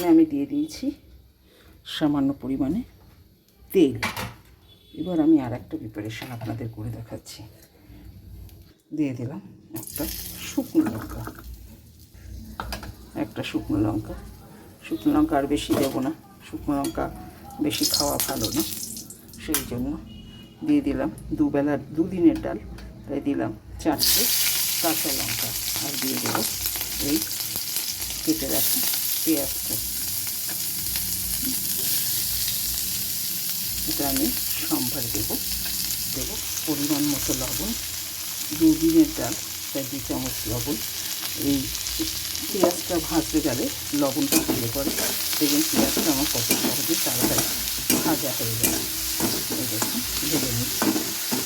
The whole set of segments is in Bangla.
এখানে আমি দিয়ে দিয়েছি সামান্য পরিমাণে তেল। এবার আমি আর একটা প্রিপারেশন আপনাদের করে দেখাচ্ছি। দিয়ে দিলাম একটা শুকনো লঙ্কা, শুকনো লঙ্কা আর বেশি দেবো না, শুকনো লঙ্কা বেশি খাওয়া ভালো না, সেই জন্য দিয়ে দিলাম দুদিনের ডাল, তাই দিলাম 4টে কাঁচা লঙ্কা, আর দিয়ে দেবো এই কেটে রাখা পেঁয়াজটা। এটা আমি সম্ভার দেবো পরিমাণ মতো লবণ, 2 দিনের ডাল তাই 2 চামচ লবণ। এই পেঁয়াজটা ভাজতে গেলে লবণটা দিলে পরে দেখবেন পেঁয়াজটা আমার কত সহজে তাড়াতাড়ি ভাজা হয়ে যাবে। এই দেখুন ভেজে নিচ্ছি।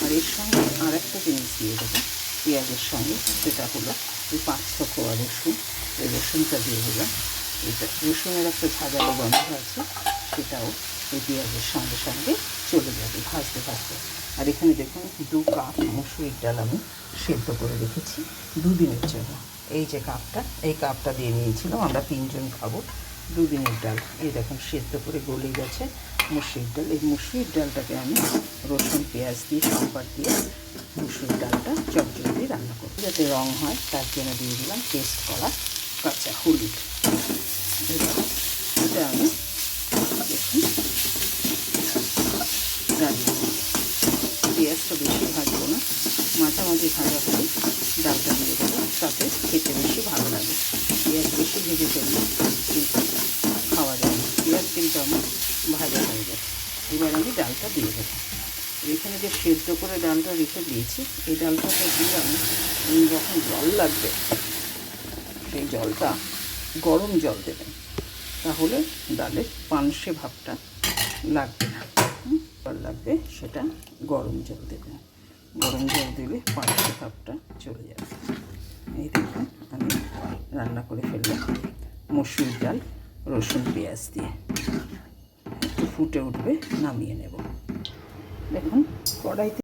আর এর সঙ্গে আর একটা জিনিস দিয়ে দেবো পেঁয়াজের সঙ্গে, সেটা হলো এই 5-6 কোয়া রসুন। এই রসুনটা দিয়ে দিলাম। এটা রসুনের একটা ঝাঁঝালো গন্ধ আছে, সেটাও এই পেঁয়াজের সঙ্গে সঙ্গে চলে যাবে ভাজতে ভাজতে। আর এখানে দেখুন 2 কাপ মসুরির ডাল আমি সেদ্ধ করে রেখেছি 2 দিনের জন্য। এই যে কাপটা, এই কাপটা দিয়ে নিয়েছিলাম, আমরা 3 জন খাবো। 2 দিনের ডাল এই দেখুন সেদ্ধ করে গলে গেছে মসুরির ডাল। এই মসুরির ডালটাকে আমি রসুন পেঁয়াজ দিয়ে সম্বার দিয়ে মসুরির ডালটা চটজলদি রান্না করবো, যাতে রং হয় তার জন্য দিয়ে দিলাম পেস্ট করা কাঁচা হলুদ। এটা আমি দেখুন রান্না পেঁয়াজটা বেশি ভাজবো না, মাঝামাঝি ভাজা হলে ডালটা দিয়ে দেবো, তাতে খেতে বেশি ভালো লাগে। পেঁয়াজ বেশি ভেজে ফেললে কিন্তু খাওয়া যায় না, পেঁয়াজ কিন্তু আমার ভাজা হয়ে যায়। এবার আমি ডালটা দিয়ে দেবো। এখানে যে সেদ্ধ করে ডালটা রেখে দিয়েছি, এই ডালটাতে দিয়ে আমি যখন জল লাগবে সেই জলটা গরম জল দেবেন, তাহলে ডালের পানসে ভাবটা লাগবে না। জল লাগবে সেটা গরম জল দেবেন, গরম জল দিলে পানসে ভাবটা চলে যাবে। এই দেখুন আমি রান্না করে ফেললাম মসুর ডাল রসুন পেঁয়াজ দিয়ে। একটু ফুটে উঠবে, নামিয়ে নেব। দেখুন কড়াইতে